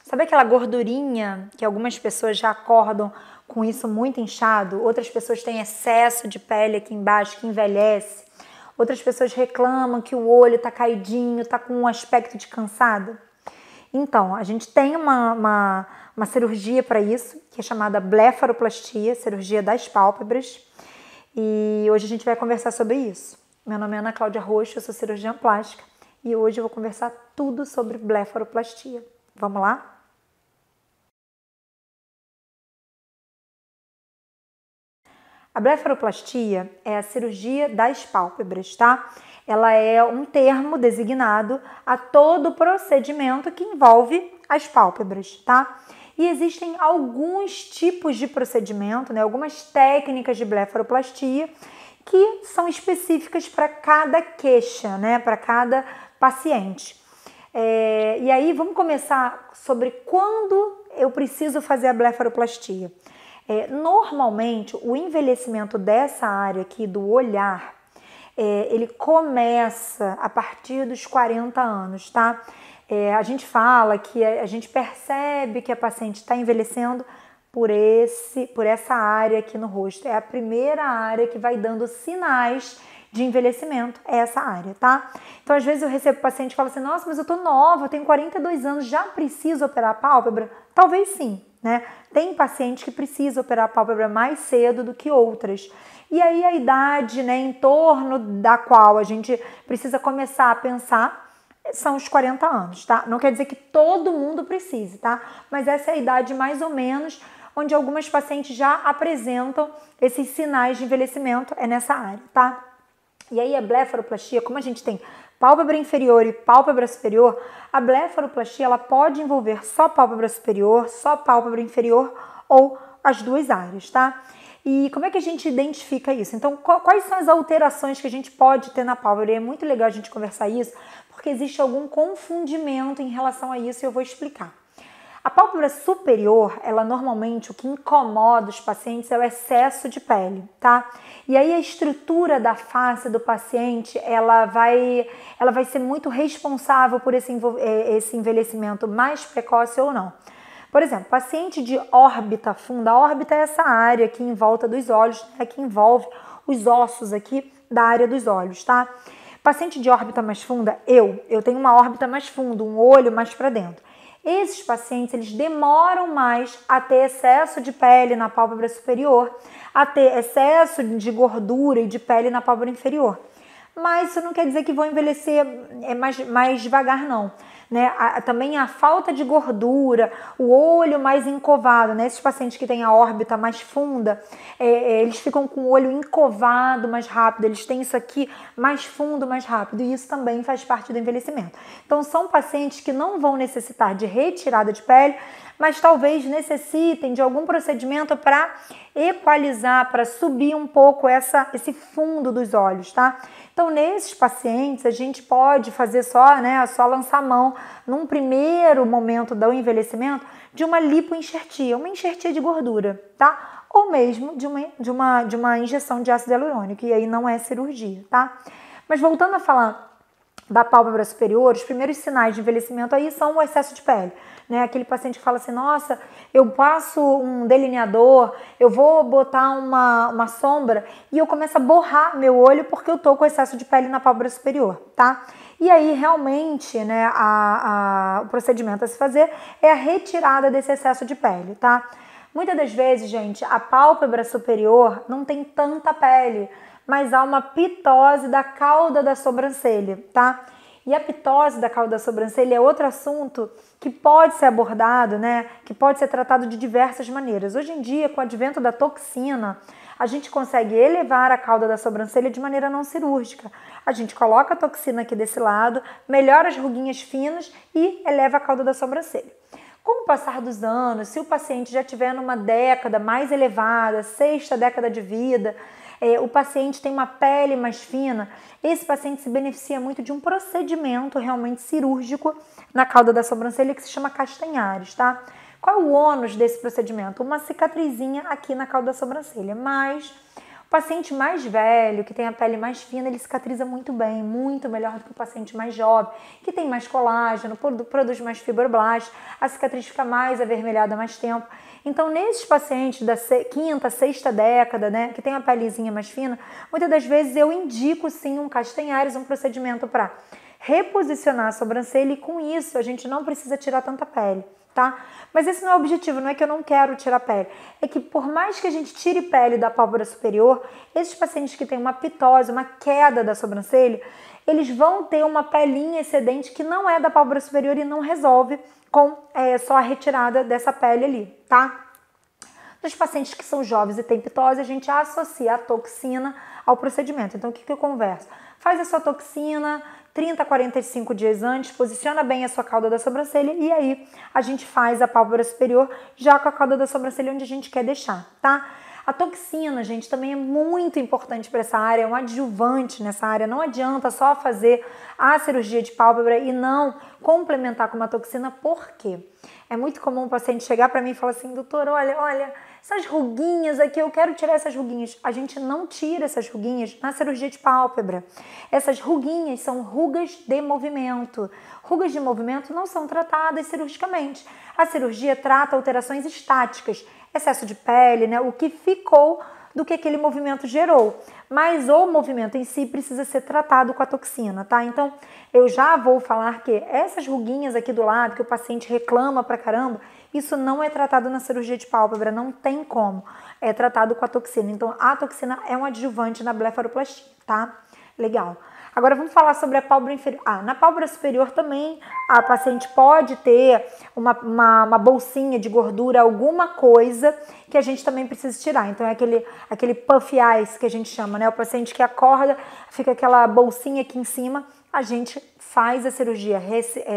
Sabe aquela gordurinha que algumas pessoas já acordam com isso muito inchado? Outras pessoas têm excesso de pele aqui embaixo que envelhece. Outras pessoas reclamam que o olho tá caidinho, tá com um aspecto de cansado. Então, a gente tem uma cirurgia para isso, que é chamada blefaroplastia, cirurgia das pálpebras. E hoje a gente vai conversar sobre isso. Meu nome é Ana Cláudia Roxo, eu sou cirurgiã plástica. E hoje eu vou conversar tudo sobre blefaroplastia. Vamos lá? A blefaroplastia é a cirurgia das pálpebras, tá? Ela é um termo designado a todo procedimento que envolve as pálpebras, tá? E existem alguns tipos de procedimento, né? Algumas técnicas de blefaroplastia que são específicas para cada queixa, né? Para cada paciente. E aí vamos começar sobre quando eu preciso fazer a blefaroplastia. Normalmente, o envelhecimento dessa área aqui do olhar, ele começa a partir dos 40 anos, tá? A gente fala que a gente percebe que a paciente está envelhecendo por essa área aqui no rosto. É a primeira área que vai dando sinais de envelhecimento, é essa área, tá? Então, às vezes eu recebo paciente que fala assim, nossa, mas eu tô nova, eu tenho 42 anos, já preciso operar a pálpebra? Talvez sim, né? Tem paciente que precisa operar a pálpebra mais cedo do que outras. E aí a idade, né, em torno da qual a gente precisa começar a pensar são os 40 anos, tá? Não quer dizer que todo mundo precise, tá? Mas essa é a idade mais ou menos onde algumas pacientes já apresentam esses sinais de envelhecimento, é nessa área, tá? E aí a blefaroplastia, como a gente tem pálpebra inferior e pálpebra superior, a blefaroplastia ela pode envolver só pálpebra superior, só pálpebra inferior ou as duas áreas, tá? E como é que a gente identifica isso? Então, quais são as alterações que a gente pode ter na pálpebra? E é muito legal a gente conversar isso, porque existe algum confundimento em relação a isso e eu vou explicar. A pálpebra superior, ela normalmente, o que incomoda os pacientes é o excesso de pele, tá? E aí a estrutura da face do paciente, ela vai ser muito responsável por esse envelhecimento mais precoce ou não. Por exemplo, paciente de órbita funda, a órbita é essa área aqui em volta dos olhos, né, que envolve os ossos aqui da área dos olhos, tá? Paciente de órbita mais funda, eu tenho uma órbita mais funda, um olho mais para dentro. Esses pacientes, eles demoram mais a ter excesso de pele na pálpebra superior, a ter excesso de gordura e de pele na pálpebra inferior. Mas isso não quer dizer que vão envelhecer mais devagar, não. Né? Também a falta de gordura, o olho mais encovado, né? Esses pacientes que têm a órbita mais funda, eles ficam com o olho encovado mais rápido, eles têm isso aqui mais fundo mais rápido, e isso também faz parte do envelhecimento. Então são pacientes que não vão necessitar de retirada de pele, mas talvez necessitem de algum procedimento para equalizar, para subir um pouco esse fundo dos olhos, tá? Então, nesses pacientes, a gente pode fazer só lançar mão, num primeiro momento do envelhecimento, de uma lipoenxertia, uma enxertia de gordura, tá? Ou mesmo de uma injeção de ácido hialurônico, e aí não é cirurgia, tá? Mas voltando a falar da pálpebra superior, os primeiros sinais de envelhecimento aí são o excesso de pele, né? Aquele paciente que fala assim, nossa, eu passo um delineador, eu vou botar uma sombra e eu começo a borrar meu olho porque eu tô com excesso de pele na pálpebra superior, tá? E aí, realmente, né, o procedimento a se fazer é a retirada desse excesso de pele, tá? Muitas das vezes, gente, a pálpebra superior não tem tanta pele, mas há uma pitose da cauda da sobrancelha, tá? E a pitose da cauda da sobrancelha é outro assunto que pode ser abordado, né? Que pode ser tratado de diversas maneiras. Hoje em dia, com o advento da toxina, a gente consegue elevar a cauda da sobrancelha de maneira não cirúrgica. A gente coloca a toxina aqui desse lado, melhora as ruguinhas finas e eleva a cauda da sobrancelha. Com o passar dos anos, se o paciente já estiver numa década mais elevada, sexta década de vida, o paciente tem uma pele mais fina, esse paciente se beneficia muito de um procedimento realmente cirúrgico na cauda da sobrancelha que se chama Castanhares, tá? Qual é o ônus desse procedimento? Uma cicatrizinha aqui na cauda da sobrancelha, mas O paciente mais velho, que tem a pele mais fina, ele cicatriza muito bem, muito melhor do que o paciente mais jovem, que tem mais colágeno, produz mais fibroblastos, a cicatriz fica mais avermelhada há mais tempo. Então, nesses pacientes da quinta, sexta década, né, que tem a pelezinha mais fina, muitas das vezes eu indico sim um Castanhares, um procedimento para reposicionar a sobrancelha, e com isso a gente não precisa tirar tanta pele, tá? Mas esse não é o objetivo, não é que eu não quero tirar pele, é que por mais que a gente tire pele da pálpebra superior, esses pacientes que têm uma pitose, uma queda da sobrancelha, eles vão ter uma pelinha excedente que não é da pálpebra superior e não resolve com só a retirada dessa pele ali, tá? Nos pacientes que são jovens e têm pitose, a gente associa a toxina ao procedimento. Então, o que eu converso? Faz a sua toxina 30 a 45 dias antes, posiciona bem a sua cauda da sobrancelha e aí a gente faz a pálpebra superior já com a cauda da sobrancelha onde a gente quer deixar, tá? A toxina, gente, também é muito importante para essa área, é um adjuvante nessa área. Não adianta só fazer a cirurgia de pálpebra e não complementar com uma toxina, por quê? É muito comum o paciente chegar para mim e falar assim, doutor, olha, essas ruguinhas aqui, eu quero tirar essas ruguinhas. A gente não tira essas ruguinhas na cirurgia de pálpebra. Essas ruguinhas são rugas de movimento. Rugas de movimento não são tratadas cirurgicamente. A cirurgia trata alterações estáticas, excesso de pele, né, o que ficou do que aquele movimento gerou. Mas o movimento em si precisa ser tratado com a toxina, tá? Então, eu já vou falar que essas ruguinhas aqui do lado, que o paciente reclama pra caramba, isso não é tratado na cirurgia de pálpebra, não tem como. É tratado com a toxina. Então, a toxina é um adjuvante na blefaroplastia, tá? Legal. Agora vamos falar sobre a pálpebra inferior. Na pálpebra superior também a paciente pode ter uma bolsinha de gordura, alguma coisa que a gente também precisa tirar. Então é aquele puff eyes que a gente chama, né? O paciente que acorda, fica aquela bolsinha aqui em cima, a gente faz a cirurgia,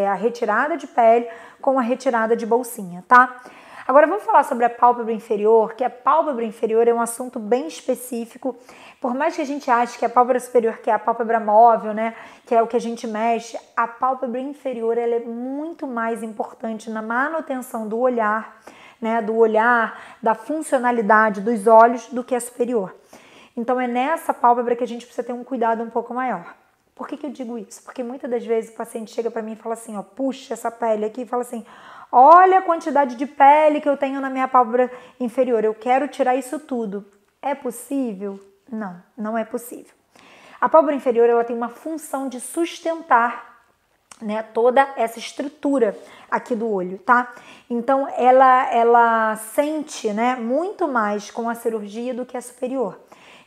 a retirada de pele com a retirada de bolsinha, tá? Agora vamos falar sobre a pálpebra inferior, que a pálpebra inferior é um assunto bem específico. Por mais que a gente ache que a pálpebra superior, que é a pálpebra móvel, né, que é o que a gente mexe, a pálpebra inferior ela é muito mais importante na manutenção do olhar, né, da funcionalidade dos olhos do que a superior. Então é nessa pálpebra que a gente precisa ter um cuidado um pouco maior. Por que eu digo isso? Porque muitas das vezes o paciente chega para mim e fala assim, ó, puxa essa pele aqui e fala assim, olha a quantidade de pele que eu tenho na minha pálpebra inferior, eu quero tirar isso tudo. É possível? Não, não é possível. A pálpebra inferior ela tem uma função de sustentar, né, toda essa estrutura aqui do olho, tá? Então ela sente, né, muito mais com a cirurgia do que a superior.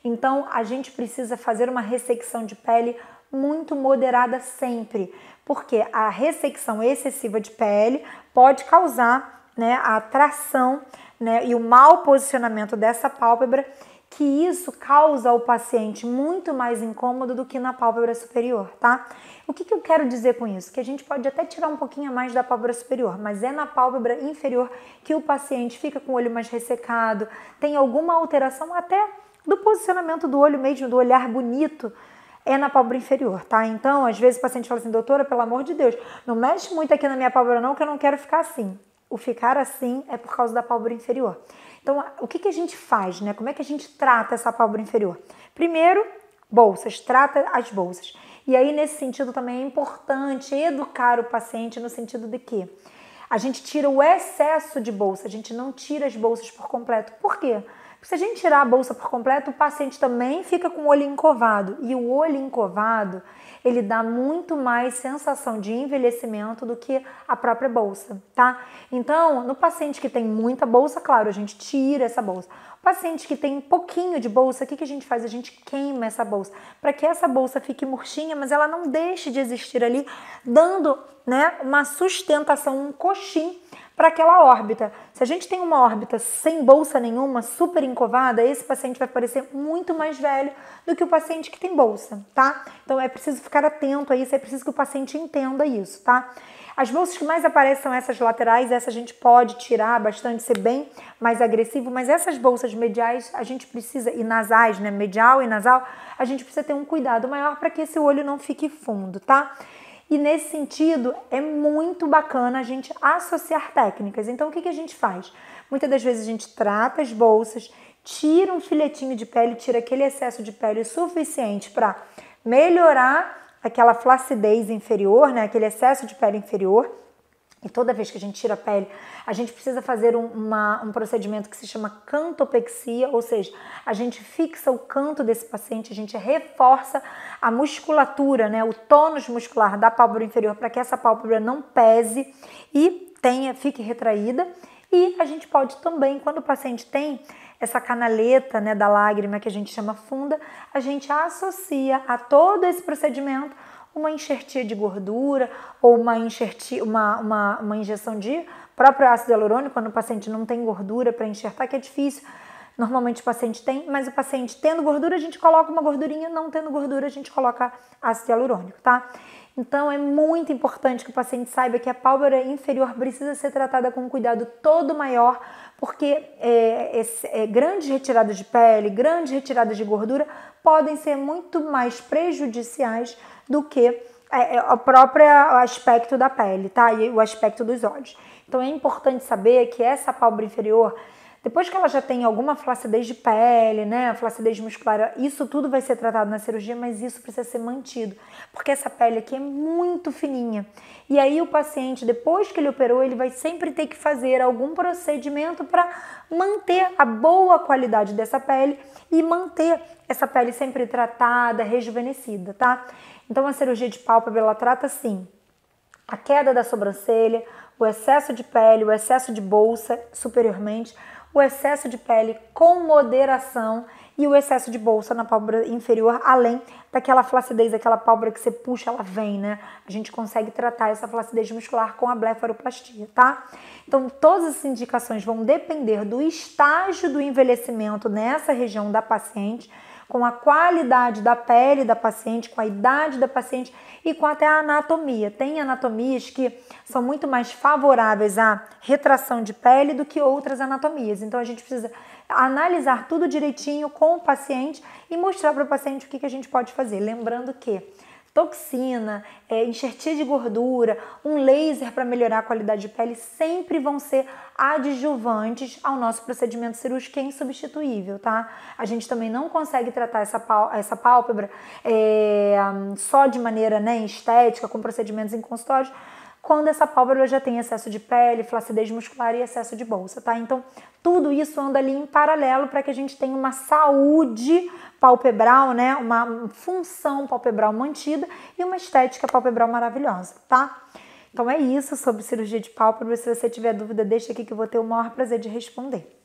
Então a gente precisa fazer uma ressecção de pele muito moderada sempre, porque a ressecção excessiva de pele pode causar, né, a atração, né, e o mau posicionamento dessa pálpebra, que isso causa ao paciente muito mais incômodo do que na pálpebra superior, tá? O que eu quero dizer com isso? Que a gente pode até tirar um pouquinho mais da pálpebra superior, mas é na pálpebra inferior que o paciente fica com o olho mais ressecado, tem alguma alteração até do posicionamento do olho mesmo, do olhar bonito, é na pálpebra inferior, tá? Então, às vezes o paciente fala assim, doutora, pelo amor de Deus, não mexe muito aqui na minha pálpebra não, que eu não quero ficar assim. O ficar assim é por causa da pálpebra inferior. Então, o que a gente faz, né? Como é que a gente trata essa pálpebra inferior? Primeiro, bolsas, trata as bolsas. E aí, nesse sentido, também é importante educar o paciente no sentido de que a gente tira o excesso de bolsa, a gente não tira as bolsas por completo. Por quê? Se a gente tirar a bolsa por completo, o paciente também fica com o olho encovado. E o olho encovado, ele dá muito mais sensação de envelhecimento do que a própria bolsa, tá? Então, no paciente que tem muita bolsa, claro, a gente tira essa bolsa. O paciente que tem um pouquinho de bolsa, o que a gente faz? A gente queima essa bolsa, para que essa bolsa fique murchinha, mas ela não deixe de existir ali, dando, né, uma sustentação, um coxim para aquela órbita. Se a gente tem uma órbita sem bolsa nenhuma, super encovada, esse paciente vai parecer muito mais velho do que o paciente que tem bolsa, tá? Então é preciso ficar atento a isso, é preciso que o paciente entenda isso, tá? As bolsas que mais aparecem são essas laterais, essa a gente pode tirar bastante, ser bem mais agressivo, mas essas bolsas mediais a gente precisa, e nasais, né, medial e nasal, a gente precisa ter um cuidado maior para que esse olho não fique fundo, tá? E nesse sentido, é muito bacana a gente associar técnicas. Então, o que a gente faz? Muitas das vezes a gente trata as bolsas, tira um filetinho de pele, tira aquele excesso de pele suficiente para melhorar aquela flacidez inferior, né, aquele excesso de pele inferior. E toda vez que a gente tira a pele, a gente precisa fazer um procedimento que se chama cantopexia, ou seja, a gente fixa o canto desse paciente, a gente reforça a musculatura, né, o tônus muscular da pálpebra inferior para que essa pálpebra não pese e fique retraída. E a gente pode também, quando o paciente tem essa canaleta, né, da lágrima que a gente chama funda, a gente associa a todo esse procedimento uma enxertia de gordura ou uma injeção de próprio ácido hialurônico, quando o paciente não tem gordura para enxertar, que é difícil. Normalmente o paciente tem, mas o paciente tendo gordura, a gente coloca uma gordurinha, não tendo gordura, a gente coloca ácido hialurônico, tá? Então é muito importante que o paciente saiba que a pálpebra inferior precisa ser tratada com um cuidado todo maior, porque grandes retiradas de pele, grandes retiradas de gordura podem ser muito mais prejudiciais do que o próprio aspecto da pele, tá? E o aspecto dos olhos. Então é importante saber que essa pálpebra inferior, depois que ela já tem alguma flacidez de pele, né, flacidez muscular, isso tudo vai ser tratado na cirurgia, mas isso precisa ser mantido, porque essa pele aqui é muito fininha. E aí o paciente, depois que ele operou, ele vai sempre ter que fazer algum procedimento para manter a boa qualidade dessa pele e manter essa pele sempre tratada, rejuvenescida, tá? Então a cirurgia de pálpebra, ela trata sim a queda da sobrancelha, o excesso de pele, o excesso de bolsa superiormente, o excesso de pele com moderação e o excesso de bolsa na pálpebra inferior, além daquela flacidez, aquela pálpebra que você puxa, ela vem, né? A gente consegue tratar essa flacidez muscular com a blefaroplastia, tá? Então, todas as indicações vão depender do estágio do envelhecimento nessa região da paciente, com a qualidade da pele da paciente, com a idade da paciente e com até a anatomia. Tem anatomias que são muito mais favoráveis à retração de pele do que outras anatomias. Então a gente precisa analisar tudo direitinho com o paciente e mostrar para o paciente o que a gente pode fazer. Lembrando que toxina, enxertia de gordura, um laser para melhorar a qualidade de pele sempre vão ser adjuvantes ao nosso procedimento cirúrgico, que é insubstituível, tá? A gente também não consegue tratar essa pálpebra só de maneira, né, estética, com procedimentos em consultório, quando essa pálpebra já tem excesso de pele, flacidez muscular e excesso de bolsa, tá? Então, tudo isso anda ali em paralelo para que a gente tenha uma saúde palpebral, né? Uma função palpebral mantida e uma estética palpebral maravilhosa, tá? Então é isso sobre cirurgia de pálpebra. Se você tiver dúvida, deixa aqui que eu vou ter o maior prazer de responder.